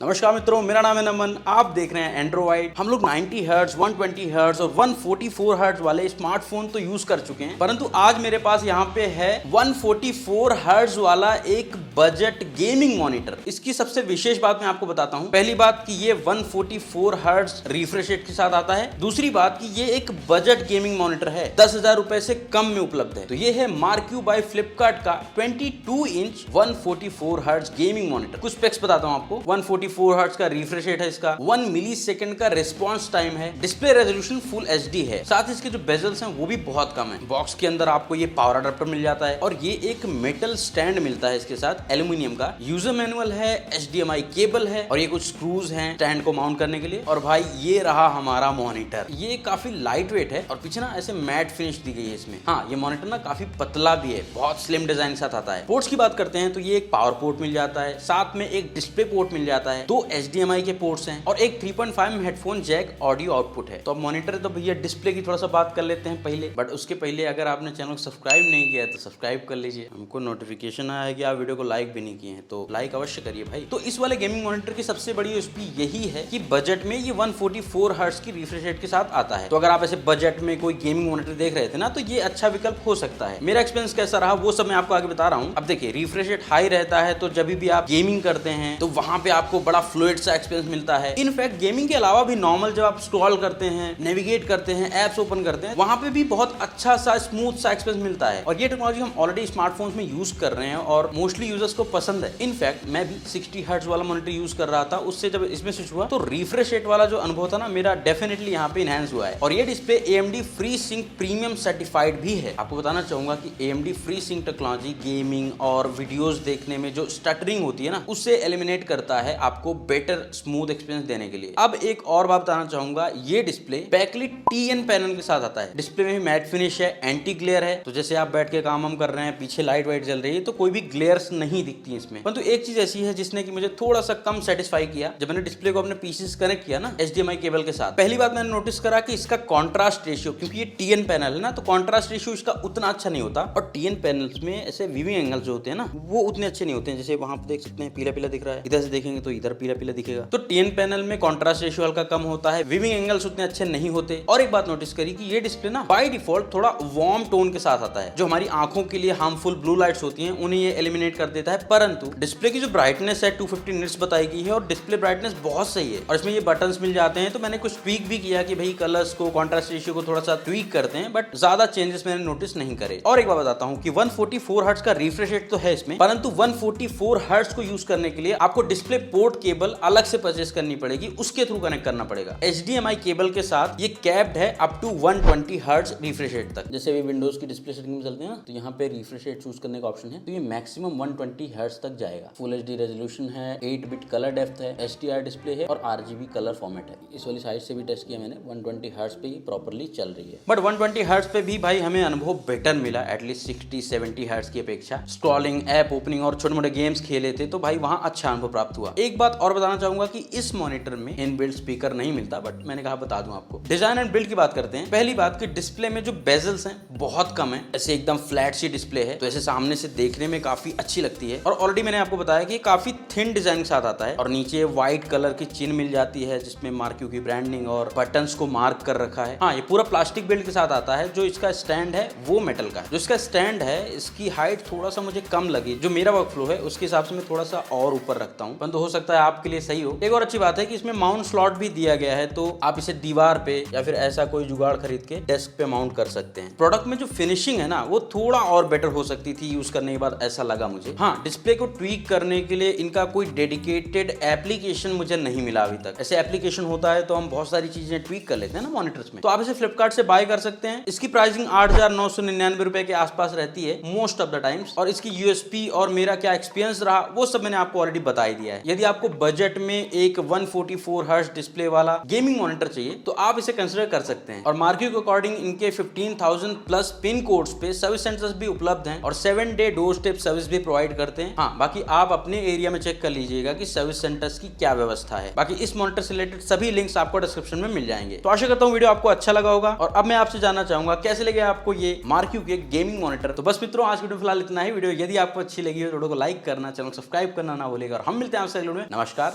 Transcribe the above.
नमस्कार मित्रों, मेरा नाम है नमन। आप देख रहे हैं एंड्रॉइड। हम लोग 90 हर्ट्ज, 120 हर्ट्ज और 144 हर्ट्ज वाले स्मार्टफोन तो यूज कर चुके हैं, परंतु आज मेरे पास यहाँ पे है 144 हर्ट्ज वाला एक बजट गेमिंग मॉनिटर। इसकी सबसे विशेष बात मैं आपको बताता हूँ। पहली बात कि ये 144 हर्ट्ज रिफ्रेश रेट के साथ आता है। दूसरी बात कि ये एक बजट गेमिंग मॉनिटर है, 10,000 रुपए से कम में उपलब्ध है। तो ये है मार्क्यू बाय फ्लिपकार्ट का 22 इंच 144 हर्ट्ज गेमिंग मॉनिटर। कुछ स्पेक्स बताता हूँ आपको। 144 हर्ट्ज का रिफ्रेश रेट है इसका, 1 मिली सेकंड का रिस्पॉन्स टाइम है, डिस्प्ले रेजोल्यूशन फुल एचडी है, साथ ही इसके जो बेजल्स हैं वो भी बहुत कम है। बॉक्स के अंदर आपको ये पावर अडेप्टर मिल जाता है और ये एक मेटल स्टैंड मिलता है इसके साथ, एल्यूमिनियम का। यूजर मैनुअल है, HDMI केबल है और ये कुछ स्क्रूज हैं स्टैंड को माउंट करने के लिए। और भाई ये रहा हमारा मॉनिटर। ये काफी लाइट वेट है और पीछे ना ऐसे मैट फिनिश दी गई है इसमें। हाँ, ये मॉनिटर ना काफी पतला भी है, बहुत स्लिम डिजाइन के साथ आता है। पोर्ट्स की बात करते हैं तो ये एक पावर पोर्ट मिल जाता है, साथ में एक डिस्प्ले पोर्ट मिल जाता है, 2 HDMI के पोर्ट्स हैं और एक 3.5 में हेडफोन जैक ऑडियो आउटपुट है। तो अब मॉनिटर तो भैया डिस्प्ले की थोड़ा सा बात कर लेते हैं पहले, बट उसके पहले अगर आपने चैनल को सब्सक्राइब नहीं किया है तो सब्सक्राइब कर लीजिए। हमको नोटिफिकेशन आया है कि आप वीडियो को लाइक भी नहीं किए हैं, तो लाइक अवश्य करिए भाई। तो इस वाले गेमिंग मॉनिटर की सबसे बड़ी यूएसपी यही है कि बजट में ये 144 हर्ट्ज की रिफ्रेश रेट के साथ आता है। तो अगर आप ऐसे बजट में कोई गेमिंग मॉनिटर देख रहे थे ना, तो ये अच्छा विकल्प हो सकता है। मेरा एक्सपीरियंस कैसा रहा वो सब मैं आपको आगे बता रहा हूँ। अब देखिए, रिफ्रेश रेट हाई रहता है तो जब भी आप गेमिंग करते हैं तो वहां पे आपको बड़ा फ्लूइड सा एक्सपीरियंस मिलता है। इनफैक्ट गेमिंग के अलावा भी नॉर्मल जब आप स्क्रॉल करते हैं, नेविगेट करते हैं, एप्स ओपन करते हैं, वहां पे भी बहुत अच्छा सा स्मूथ सा एक्सपीरियंस मिलता है। और ये टेक्नोलॉजी हम ऑलरेडी स्मार्टफोन्स में यूज कर रहे हैं और मोस्टली यूजर्स को पसंद है। इनफैक्ट मैं भी 60 हर्ट्ज वाला मॉनिटर यूज कर रहा था, उससे जब इसमें स्विच हुआ तो रिफ्रेश रेट वाला जो अनुभव था ना मेरा, डेफिनेटली यहाँ पे इनहैंस हुआ है। और ये display AMD FreeSync premium certified भी है। आपको बताना चाहूंगा कि AMD FreeSync टेक्नोलॉजी गेमिंग और वीडियोस देखने में जो स्टटरिंग होती है ना, उससे एलिमिनेट करता है आपको बेटर स्मूथ एक्सपीरियंस देने के लिए। अब एक और बात बताना चाहूंगा, ये डिस्प्ले बैकलिट TN पैनल के साथ आता है। डिस्प्ले में भी मैट फिनिश है, एंटी ग्लेयर है, तो जैसे आप बैठ के काम हम कर रहे हैं, पीछे लाइट वाइट जल रही है तो कोई भी ग्लेयर्स नहीं दिखती इसमें। परंतु एक चीज ऐसी है जिसने कि मुझे थोड़ा सा कम सेटिस्फाई किया जब मैंने डिस्प्ले को अपने पीसी से कनेक्ट किया ना HDMI केबल के साथ। पहली बात मैंने नोटिस करा कि इसका कॉन्ट्रास्ट रेशियो, क्योंकि ये TN पैनल है ना, तो कॉन्ट्रास्ट रेशियो इसका उतना अच्छा नहीं होता। और TN पैनल्स में ऐसे व्यूइंग एंगल्स जो होते हैं ना, वो उतने अच्छे नहीं होते हैं। जैसे वहां पर देख सकते हैं पीला पीला दिख रहा है, इधर से देखेंगे तो इधर पीला पीला दिखेगा। तो TN पैनल में कॉन्ट्रास्ट रेशियो हल्का कम होता है, व्यूइंग एंगल्स उतने अच्छे नहीं होते। और एक बात नोटिस करी कि ये डिस्प्ले ना बाय डिफॉल्ट थोड़ा वार्म टोन के साथ आता है। जो हमारी आंखों के लिए हार्मफुल ब्लू लाइट्स होती हैं उन्हें ये एलिमिनेट कर देता है। परंतु डिस्प्ले की जो ब्राइटनेस है 250 निट्स बताई गई है और डिस्प्ले ब्राइटनेस बहुत सही है। और इसमें ये बटन्स मिल जाते हैं, तो मैंने कुछ ट्वीक भी किया कि भाई कलर्स को, कॉन्ट्रास्ट रेशियो को थोड़ा सा ट्वीक करते हैं, बट ज्यादा चेंजेस मैंने नोटिस नहीं करे। और एक बात बताता हूँ कि 144 हर्ट्ज का रिफ्रेश रेट तो है इसमें, परंतु 144 हर्ट्ज को यूज करने के लिए आपको डिस्प्ले पोर्ट केबल अलग से परचेस करनी पड़ेगी, उसके थ्रू कनेक्ट करना पड़ेगा। HDMI केबल के साथ ये कैप्ड है up to 120 hertz refresh rate तक। जैसे भी विंडोज की डिस्प्ले सेटिंग में चलते हैं ना, तो यहाँ पे रिफ्रेश रेट चूज करने का ऑप्शन है, तो ये मैक्सिमम 120 हर्ट्ज तक जाएगा। फुल HD रेजोल्यूशन है, 8 बिट कलर डेप्थ है, HDR डिस्प्ले है और RGB कलर फॉर्मेट है। इस वाली साइड से भी टेस्ट किया मैंने, 120 हर्ट्ज पे ये प्रॉपर्ली चल रही है। बट 120 हर्ट्ज पे भी भाई हमें अनुभव बेटर मिला, एटलीस्ट 60-70 हर्ट्ज की अपेक्षा। स्क्रॉलिंग, ऐप ओपनिंग और छोटे मोटे गेम्स खेले थे तो भाई वहां अच्छा अनुभव प्राप्त हुआ। एक बात और बताना चाहूंगा कि इस मॉनिटर में इनबिल्ट स्पीकर नहीं मिलता, बट मैंने कहा बता दूं आपको। डिजाइन एंड बिल्ड की बात करते हैं। पहली बात कि डिस्प्ले में जो बेजल्स हैं बहुत कम है, ऐसे एकदम फ्लैट सी डिस्प्ले है, तो ऐसे सामने से देखने में काफी अच्छी लगती है। और ऑलरेडी मैंने आपको बताया कि काफी थिन डिजाइन के साथ आता है और नीचे व्हाइट कलर की चिन्ह मिल जाती है जिसमें मार्क्यू की ब्रांडिंग और बटन्स को मार्क कर रखा है। हाँ, ये पूरा प्लास्टिक बिल्ड के साथ आता है। जो इसका स्टैंड है वो मेटल का है। जो इसका स्टैंड है इसकी हाइट थोड़ा सा मुझे कम लगी, जो मेरा वर्क फ्लो है उसके हिसाब से मैं थोड़ा सा और ऊपर रखता हूँ, परंतु हो सकता है आपके लिए सही हो। एक और अच्छी बात है कि इसमें माउंट स्लॉट भी दिया गया है, तो आप इसे दीवार पे या फिर ऐसा कोई जुगाड़ खरीद के डेस्क पे माउंट कर सकते हैं। प्रोडक्ट में जो फिनिशिंग है ना वो थोड़ा और बेटर हो सकती थी यूज करने के बाद, ऐसा लगा मुझे। हाँ, डिस्प्ले को ट्वीक करने के लिए इनका कोई डेडिकेटेड एप्लीकेशन मुझे नहीं मिला अभी तक। ऐसे एप्लीकेशन होता है तो हम बहुत सारी चीजें ट्वीक कर लेते हैं ना मॉनिटर्स में, तो आप इसे फ्लिपकार्ट से बाय कर सकते हैं। इसकी प्राइसिंग 8,999 रुपए के आसपास रहती है मोस्ट ऑफ द टाइम्स। और इसकी यूएसपी और मेरा क्या एक्सपीरियंस रहा वो सब मैंने आपको ऑलरेडी बता ही दिया है। यदि आपको बजट में एक 144 हर्ट्ज डिस्प्ले वाला गेमिंग मॉनिटर चाहिए तो आप इसे कंसीडर कर सकते हैं। और मार्क्यू के अकॉर्डिंग इनके 15,000 प्लस पिन कोड्स पे सर्विस सेंटर्स भी उपलब्ध हैं और 7 डे डोर स्टेप सर्विस भी प्रोवाइड करते हैं। हाँ, बाकी आप अपने एरिया में चेक कर लीजिएगा कि सर्विस सेंटर्स की क्या व्यवस्था है। बाकी इस मॉनिटर से रिलेटेड सभी लिंक्स आपको डिस्क्रिप्शन में मिल जाएंगे। तो आशा करता हूँ वीडियो आपको अच्छा लगा होगा। और अब मैं आपसे जानना चाहूंगा कैसे लगे आपको ये मार्क्यू के गेमिंग मॉनिटर। तो बस मित्रों, आज वीडियो फिलहाल इतना ही। वीडियो यदि आपको अच्छी लगी हो तो वीडियो को लाइक करना, चैनल सब्सक्राइब करना ना भूलिएगा और हम मिलते हैं आपसे अगले वीडियो में। नमस्कार।